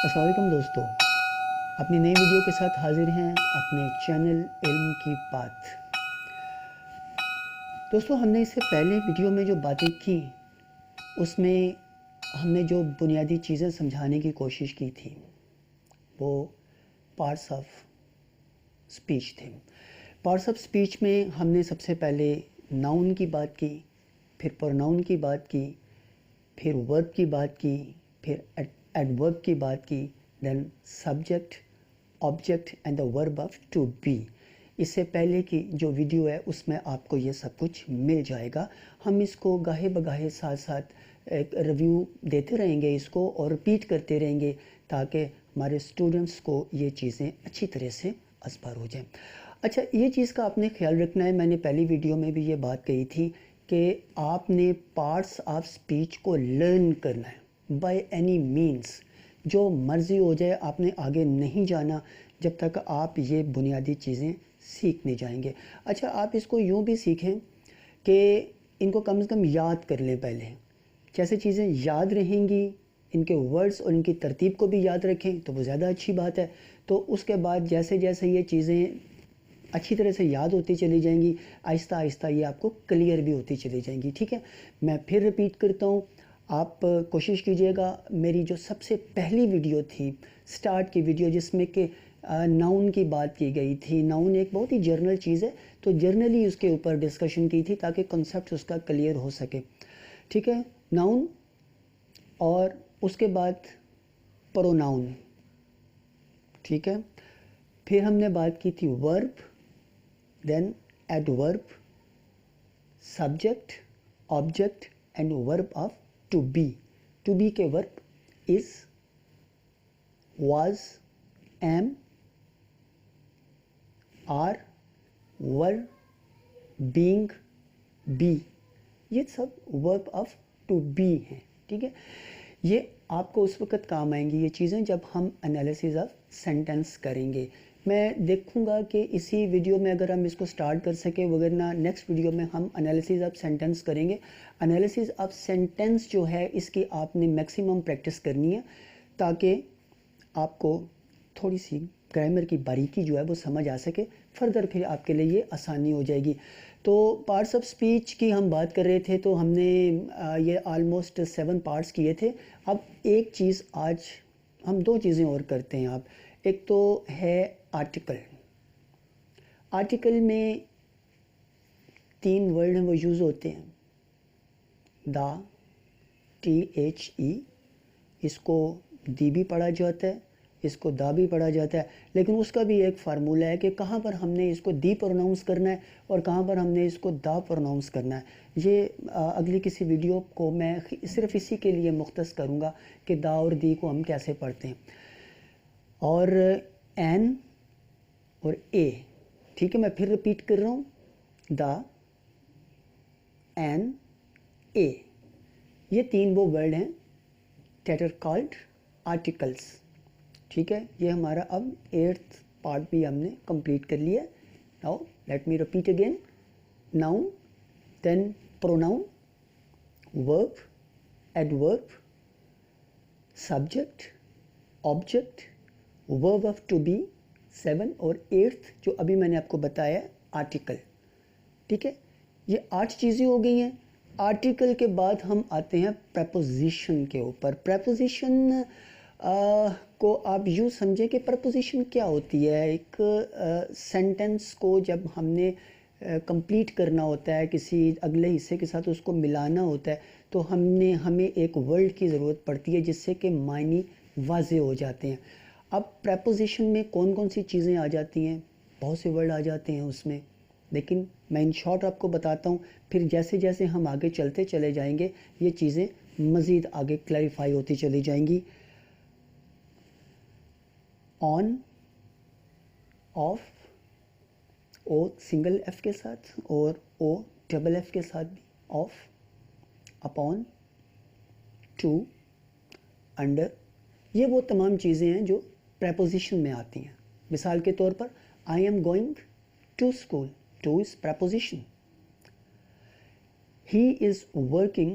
अस्सलाम वालेकुम दोस्तों, अपनी नई वीडियो के साथ हाजिर हैं अपने चैनल इल्म की बात। दोस्तों, हमने इससे पहले वीडियो में जो बातें की उसमें हमने जो बुनियादी चीज़ें समझाने की कोशिश की थी वो पार्ट्स ऑफ स्पीच थे। पार्ट्स ऑफ स्पीच में हमने सबसे पहले नाउन की बात की, फिर प्रोनाउन की बात की, फिर वर्ब की बात की, फिर एडवर्ब की बात की, then subject, object and the verb of to be. इससे पहले की जो वीडियो है उसमें आपको ये सब कुछ मिल जाएगा। हम इसको गाहे बगाहे साथ साथ एक रिव्यू देते रहेंगे इसको और रिपीट करते रहेंगे ताकि हमारे स्टूडेंट्स को ये चीज़ें अच्छी तरह से असबार हो जाएं। अच्छा, ये चीज़ का आपने ख्याल रखना है। मैंने पहली वीडियो में भी ये बात कही थी कि आपने पार्ट्स ऑफ स्पीच को लर्न करना है बाय एनी मीन्स। जो मर्ज़ी हो जाए, आपने आगे नहीं जाना जब तक आप ये बुनियादी चीज़ें सीख नहीं जाएंगे। अच्छा, आप इसको यूँ भी सीखें कि इनको कम से कम याद कर लें पहले। जैसे चीज़ें याद रहेंगी, इनके वर्ड्स और इनकी तरतीब को भी याद रखें तो वो ज़्यादा अच्छी बात है। तो उसके बाद जैसे जैसे ये चीज़ें अच्छी तरह से याद होती चली जाएंगी, आहिस्ता आहिस्ता ये आपको क्लियर भी होती चली जाएंगी। ठीक है, मैं फिर रिपीट करता हूँ। आप कोशिश कीजिएगा, मेरी जो सबसे पहली वीडियो थी, स्टार्ट की वीडियो, जिसमें कि नाउन की बात की गई थी। नाउन एक बहुत ही जर्नल चीज़ है, तो जर्नली उसके ऊपर डिस्कशन की थी ताकि कॉन्सेप्ट उसका क्लियर हो सके। ठीक है, नाउन और उसके बाद प्रोनाउन। ठीक है, फिर हमने बात की थी verb, then adverb, subject, object and verb of to be. To be के verb is, was, am, are, were, being, be. ये सब वर्ब ऑफ टू बी हैं। ठीक है, ये आपको उस वक्त काम आएंगी ये चीज़ें जब हम एनालिसिस ऑफ सेंटेंस करेंगे। मैं देखूंगा कि इसी वीडियो में अगर हम इसको स्टार्ट कर सके, वगरना नेक्स्ट वीडियो में हम एनालिसिस ऑफ सेंटेंस करेंगे। एनालिसिस ऑफ सेंटेंस जो है इसकी आपने मैक्सिमम प्रैक्टिस करनी है ताकि आपको थोड़ी सी ग्रामर की बारीकी जो है वो समझ आ सके। फर्दर फिर आपके लिए ये आसानी हो जाएगी। तो पार्ट्स ऑफ स्पीच की हम बात कर रहे थे, तो हमने ये ऑलमोस्ट 7 पार्ट्स किए थे। अब एक चीज़ आज हम 2 चीज़ें और करते हैं। आप एक तो है आर्टिकल। आर्टिकल में 3 वर्ड हैं वो यूज़ होते हैं। द, THE, इसको दी भी पढ़ा जाता है, इसको दा भी पढ़ा जाता है, लेकिन उसका भी एक फार्मूला है कि कहाँ पर हमने इसको दी प्रोनाउंस करना है और कहाँ पर हमने इसको दा प्रोनाउंस करना है। ये अगली किसी वीडियो को मैं सिर्फ इसी के लिए मुख्तस करूँगा कि दा और दी को हम कैसे पढ़ते हैं। और एन और ए। ठीक है, मैं फिर रिपीट कर रहा हूँ, द, एन, ए। ये 3 वो वर्ड हैं that are called articles। ठीक है, ये हमारा अब 8th पार्ट भी हमने कंप्लीट कर लिया। Now let me repeat again. Noun, then pronoun, verb, adverb, subject, object, verb of to be, 7 और 8th जो अभी मैंने आपको बताया आर्टिकल। ठीक है, ये 8 चीज़ें हो गई हैं। आर्टिकल के बाद हम आते हैं प्रपोजिशन के ऊपर। प्रपोजिशन को आप यूँ समझें कि प्रपोजिशन क्या होती है। एक सेंटेंस को जब हमने कंप्लीट करना होता है, किसी अगले हिस्से के साथ उसको मिलाना होता है, तो हमें एक वर्ड की ज़रूरत पड़ती है जिससे कि मायने वाज़े हो जाते हैं। अब प्रपोजिशन में कौन कौन सी चीज़ें आ जाती हैं, बहुत से वर्ड आ जाते हैं उसमें, लेकिन मैं इन शॉर्ट आपको बताता हूँ। फिर जैसे जैसे हम आगे चलते चले जाएंगे ये चीज़ें मज़ीद आगे क्लैरिफाई होती चली जाएंगी। On, off, O single F के साथ और ओ डबल एफ के साथ भी, ऑफ, अपॉन, टू, अंडर। ये वो तमाम चीज़ें हैं जो प्रपोजिशन में आती हैं। मिसाल के तौर पर I am going to school, to is preposition. He is working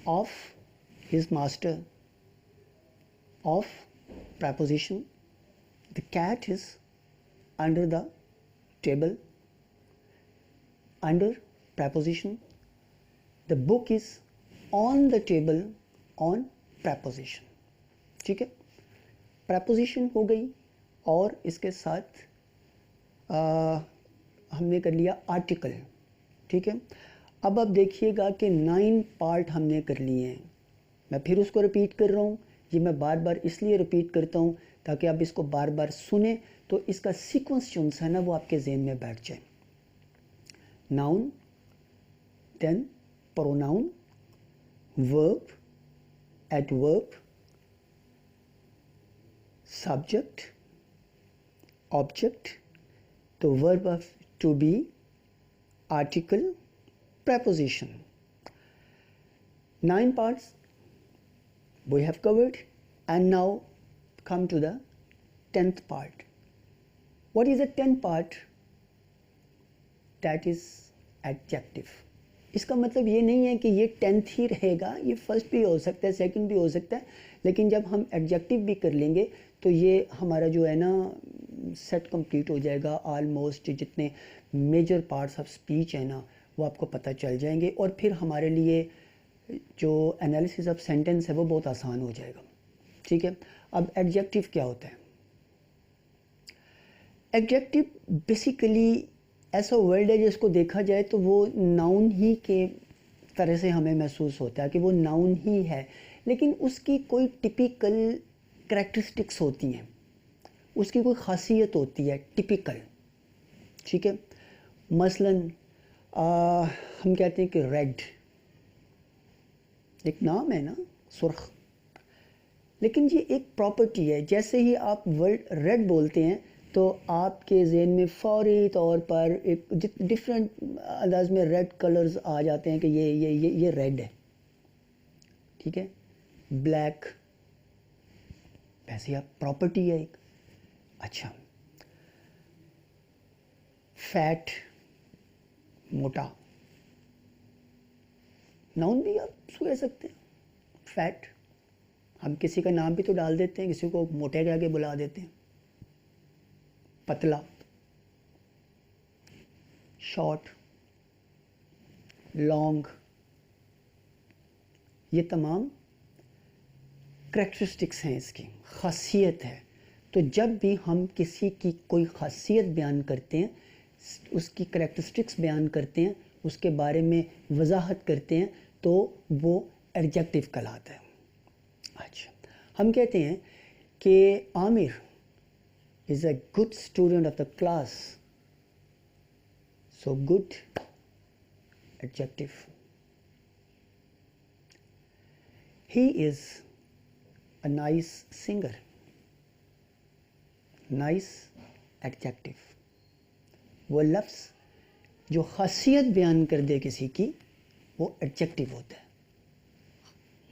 off his master, off preposition. The cat is under the table. Under preposition. The book is on the table. On preposition. ठीक है, preposition हो गई और इसके साथ हमने कर लिया आर्टिकल. ठीक है, अब आप देखिएगा कि 9 पार्ट हमने कर लिए हैं. मैं फिर उसको रिपीट कर रहा हूँ. ये मैं बार बार इसलिए रिपीट करता हूँ ताकि आप इसको बार बार सुने तो इसका सीक्वेंस जो है ना वो आपके जहन में बैठ जाए. Noun, then pronoun, verb, adverb, subject, object, तो verb of to be, article, preposition. 9 parts we have covered, and now come to the 10th part. What is the 10th part? That is adjective. इसका मतलब ये नहीं है कि ये 10th ही रहेगा, ये फर्स्ट भी हो सकता है, सेकंड भी हो सकता है, लेकिन जब हम एडजेक्टिव भी कर लेंगे तो ये हमारा जो है ना सेट कंप्लीट हो जाएगा. ऑलमोस्ट जितने मेजर पार्ट्स ऑफ स्पीच है ना वो आपको पता चल जाएंगे और फिर हमारे लिए जो एनालिसिस ऑफ सेंटेंस है वो बहुत आसान हो जाएगा. ठीक है, अब एडजेक्टिव क्या होता है? एडजेक्टिव बेसिकली ऐसा वर्ड है जिसको देखा जाए तो वो नाउन ही के तरह से हमें महसूस होता है कि वो नाउन ही है, लेकिन उसकी कोई टिपिकल करैक्टरिस्टिक्स होती हैं, उसकी कोई खासियत होती है टिपिकल. ठीक है, मसलन हम कहते हैं कि रेड एक नाम है ना, सुर्ख, लेकिन ये एक प्रॉपर्टी है. जैसे ही आप वर्ड रेड बोलते हैं तो आपके ज़हन में फौरी तौर पर एक डिफरेंट अंदाज में रेड कलर्स आ जाते हैं कि ये रेड है. ठीक है, ब्लैक वैसे आप प्रॉपर्टी है एक. अच्छा, फैट मोटा, नाउन भी आप कह सकते हैं. फैट हम किसी का नाम भी तो डाल देते हैं, किसी को मोटे के आगे बुला देते हैं. पतला, शॉर्ट, लॉन्ग, ये तमाम करैक्टरिस्टिक्स हैं, इसकी खासियत है. तो जब भी हम किसी की कोई खासियत बयान करते हैं, उसकी करैक्टरिस्टिक्स बयान करते हैं, उसके बारे में वजाहत करते हैं, तो वो एडजेक्टिव कहलाता है. अच्छा, हम कहते हैं कि Aamir is a good student of the class. So good, adjective. He is a nice singer. Nice, adjective. वो लफ्ज़ जो खासियत बयान कर दे किसी की वो एडजेक्टिव होता है.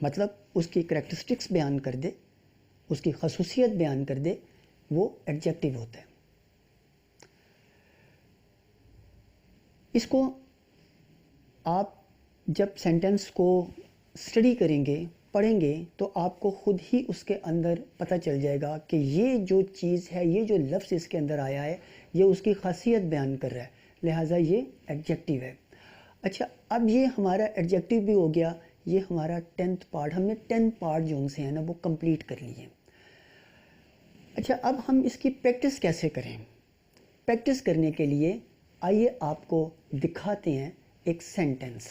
मतलब उसकी करैक्टरिस्टिक्स बयान कर दे, उसकी खसूसियत बयान कर दे, वो एडजेक्टिव होता है. इसको आप जब सेंटेंस को स्टडी करेंगे, पढ़ेंगे, तो आपको ख़ुद ही उसके अंदर पता चल जाएगा कि ये जो चीज़ है, ये जो लफ्ज़ इसके अंदर आया है, ये उसकी खासियत बयान कर रहा है, लिहाजा ये एडजेक्टिव है. अच्छा, अब ये हमारा एडजेक्टिव भी हो गया. ये हमारा 10th पार्ट, हमने 10 पार्ट जो उनसे हैं ना वो कंप्लीट कर लिए. अच्छा, अब हम इसकी प्रैक्टिस कैसे करें? प्रैक्टिस करने के लिए आइए आपको दिखाते हैं एक sentence.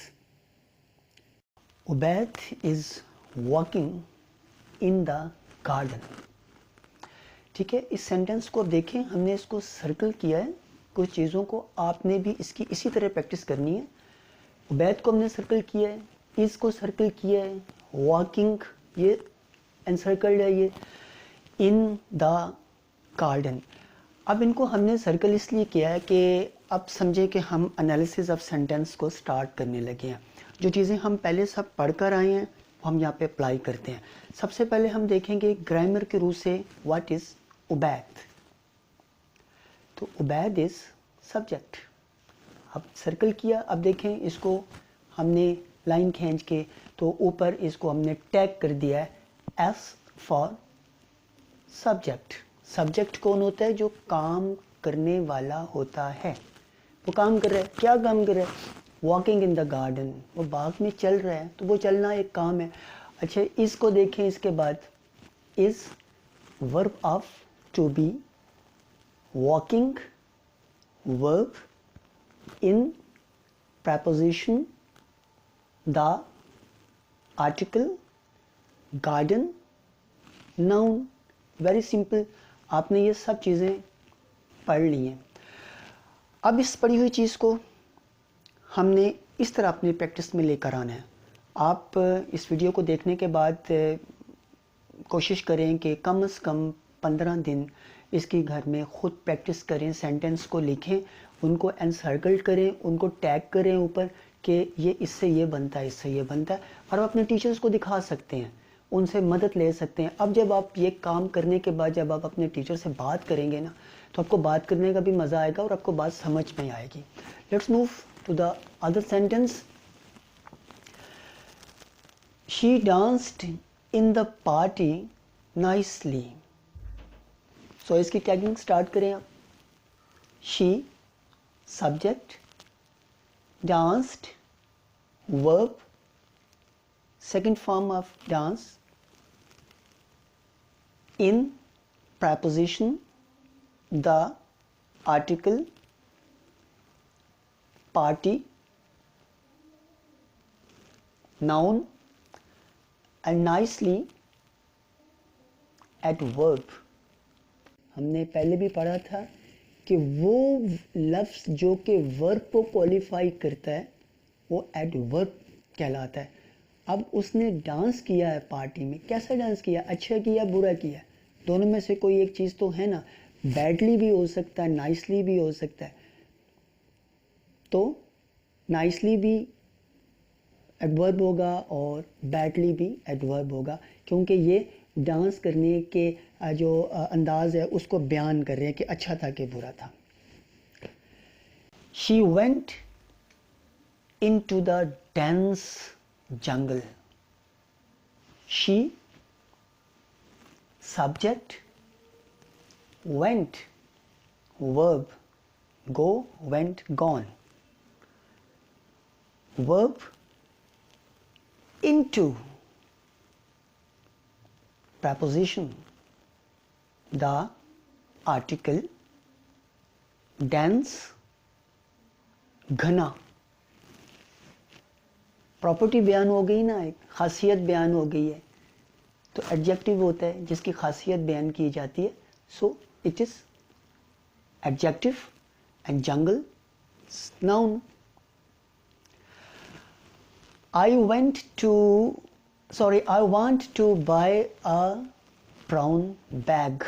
Ubaid is walking in the garden. ठीक है, इस सेंटेंस को देखें, हमने इसको सर्कल किया है. कुछ चीज़ों को आपने भी इसकी इसी तरह प्रैक्टिस करनी है. उबैद को हमने सर्कल किया है, इज़ को सर्कल किया है, वॉकिंग ये एनसर्कल्ड है, ये इन द गार्डन. अब इनको हमने सर्कल इसलिए किया है कि अब समझे कि हम एनालिसिस ऑफ सेंटेंस को स्टार्ट करने लगे हैं. जो चीज़ें हम पहले सब पढ़ कर आए हैं वो हम यहाँ पे अप्लाई करते हैं. सबसे पहले हम देखेंगे ग्रामर के रूप से व्हाट इज़ उबैद. तो उबैद इज़ सब्जेक्ट. अब सर्कल किया, अब देखें इसको हमने लाइन खींच के तो ऊपर इसको हमने टैग कर दिया है एस फॉर सब्जेक्ट कौन होता है? जो काम करने वाला होता है। वो काम कर रहा है, क्या काम कर रहा है? वॉकिंग इन द गार्डन, वो बाग में चल रहा है, तो वो चलना एक काम है। अच्छा, इसको देखें, इसके बाद is verb of to be, walking verb in preposition the article garden noun। Very simple, आपने ये सब चीज़ें पढ़ ली हैं। अब इस पढ़ी हुई चीज़ को हमने इस तरह अपनी प्रैक्टिस में लेकर आना है। आप इस वीडियो को देखने के बाद कोशिश करें कि कम से कम 15 दिन इसकी घर में ख़ुद प्रैक्टिस करें, सेंटेंस को लिखें, उनको एनसर्कल करें, उनको टैग करें ऊपर कि ये इससे ये बनता है, इससे ये बनता है, और आप अपने टीचर्स को दिखा सकते हैं, उनसे मदद ले सकते हैं। अब जब आप ये काम करने के बाद जब आप अपने टीचर से बात करेंगे ना, तो आपको बात करने का भी मज़ा आएगा और आपको बात समझ में आएगी। Let's move to the other sentence. She danced in the party nicely. So इसकी टैगिंग स्टार्ट करें आप। She subject, danced verb, second form of dance, in preposition the article party noun and nicely at verb। हमने पहले भी पढ़ा था कि वो लफ्ज़ जो कि वर्ब को क्वालिफाई करता है वो एडवर्ब कहलाता है। अब उसने डांस किया है पार्टी में, कैसा डांस किया? अच्छा किया, बुरा किया? दोनों में से कोई एक चीज़ तो है ना। बैडली भी हो सकता है, नाइसली भी हो सकता है। तो नाइसली भी एडवर्ब होगा और बैडली भी एडवर्ब होगा, क्योंकि ये डांस करने के जो अंदाज है उसको बयान कर रहे हैं कि अच्छा था कि बुरा था। She went into the dense jungle। She subject, went verb, go, went, gone, verb into preposition the article dense घना। प्रॉपर्टी बयान हो गई ना, एक खासियत बयान हो गई है। तो एडजेक्टिव होता है जिसकी खासियत बयान की जाती है, so it is adjective and jungle noun. I want to buy a brown bag.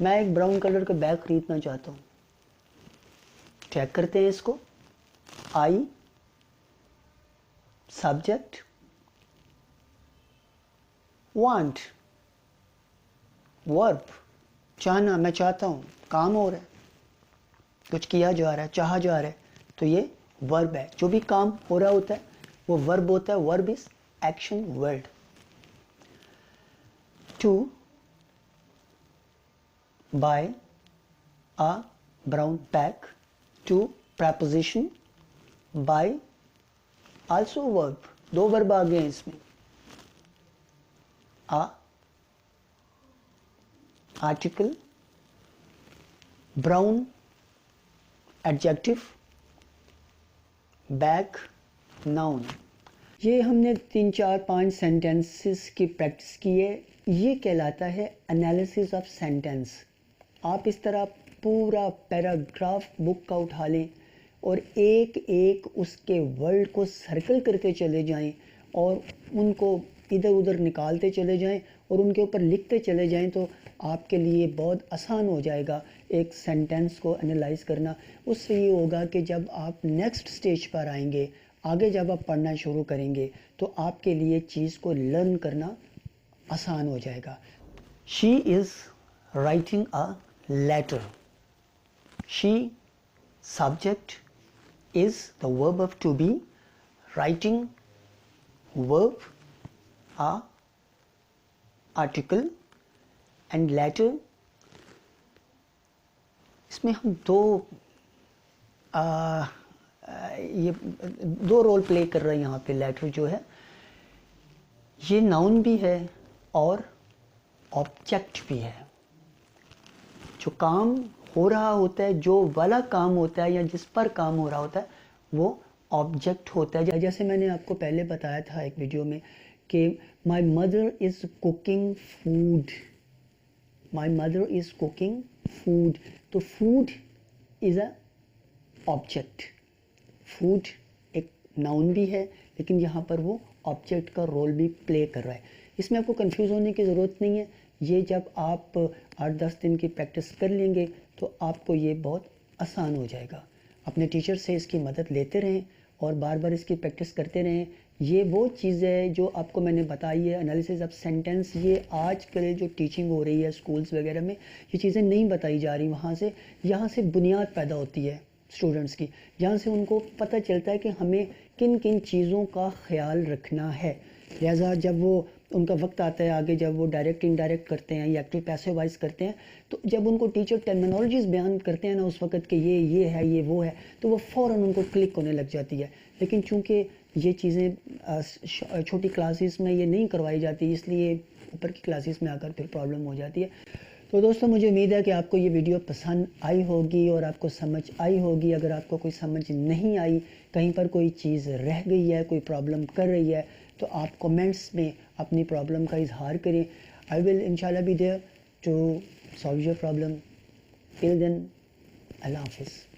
मैं एक ब्राउन कलर का बैग खरीदना चाहता हूँ। चेक करते हैं इसको। आई सब्जेक्ट, वांट वर्ब, चाहना, मैं चाहता हूँ, काम हो रहा है, कुछ किया जा रहा है, चाहा जा रहा है, तो ये वर्ब है। जो भी काम हो रहा होता है वो वर्ब होता है। Verb is action word. To buy a brown bag, to preposition by also verb। दो वर्ब आ गए हैं इसमें। a article, brown adjective, bag noun। ये हमने 3 4 5 सेंटेंसेस की प्रैक्टिस की है। ये कहलाता है एनालिसिस ऑफ सेंटेंस। आप इस तरह पूरा पैराग्राफ बुक का उठा लें और एक एक उसके वर्ड को सर्कल करते चले जाएं और उनको इधर उधर निकालते चले जाएं और उनके ऊपर लिखते चले जाएं, तो आपके लिए बहुत आसान हो जाएगा एक सेंटेंस को एनालाइज करना। उससे ये होगा कि जब आप नेक्स्ट स्टेज पर आएंगे, आगे जब आप पढ़ना शुरू करेंगे, तो आपके लिए चीज़ को लर्न करना आसान हो जाएगा। She is writing a letter. She subject is the verb of to be, writing verb a article, and letter. اس میں ہم یہ دو رول پلے کر رہے ہیں یہاں پہ. لیٹر جو ہے یہ ناؤن بھی ہے اور آبجیکٹ بھی ہے. جو کام ہو رہا ہوتا ہے, جو والا کام ہوتا ہے یا جس پر کام ہو رہا ہوتا ہے وہ آبجیکٹ ہوتا ہے. جیسے میں نے آپ کو پہلے بتایا تھا ایک ویڈیو میں کہ my mother is cooking food. My mother is cooking food. تو food is a object. Food ایک ناؤن بھی ہے لیکن یہاں پر وہ آبجیکٹ کا رول بھی پلے کر رہا ہے. اس میں آپ کو کنفیوز ہونے کی ضرورت نہیں ہے. یہ جب آپ 8-10 دن کی پریکٹس کر لیں گے تو آپ کو یہ بہت آسان ہو جائے گا. اپنے ٹیچر سے اس کی مدد لیتے رہیں اور بار بار اس کی پریکٹس کرتے رہیں. یہ وہ چیز ہے جو آپ کو میں نے بتائی ہے, انالیسز آف سینٹینس. یہ آج کل جو ٹیچنگ ہو رہی ہے اسکولز وغیرہ میں یہ چیزیں نہیں بتائی جا رہی. یہاں سے بنیاد پیدا ہوتی ہے اسٹوڈنٹس کی, جہاں سے ان کو پتہ چلتا ہے کہ ہمیں کن کن چیزوں کا خیال رکھنا ہے. لہٰذا جب وہ ان کا وقت آتا ہے آگے, جب وہ ڈائریکٹ انڈائریکٹ کرتے ہیں یا ایکٹیو پیسو وائز کرتے ہیں, تو جب ان کو ٹیچر ٹرمینالوجیز بیان کرتے ہیں نا اس وقت کہ یہ ہے یہ وہ ہے, تو وہ فوراً ان کو کلک ہونے لگ جاتی ہے. لیکن چونکہ یہ چیزیں چھوٹی کلاسز میں یہ نہیں کروائی جاتی, اس لیے اوپر کی کلاسز میں آ کر پھر پرابلم ہو جاتی ہے. تو دوستوں مجھے امید ہے کہ آپ کو یہ ویڈیو پسند آئی ہوگی اور آپ کو سمجھ آئی ہوگی. اگر آپ کو کوئی سمجھ نہیں آئی, کہیں پر کوئی چیز رہ گئی ہے, کوئی پرابلم کر رہی ہے, تو آپ کومنٹس میں اپنی پرابلم کا اظہار کریں. آئی ول انشاءاللہ be there to solve your problem. Till then اللہ حافظ.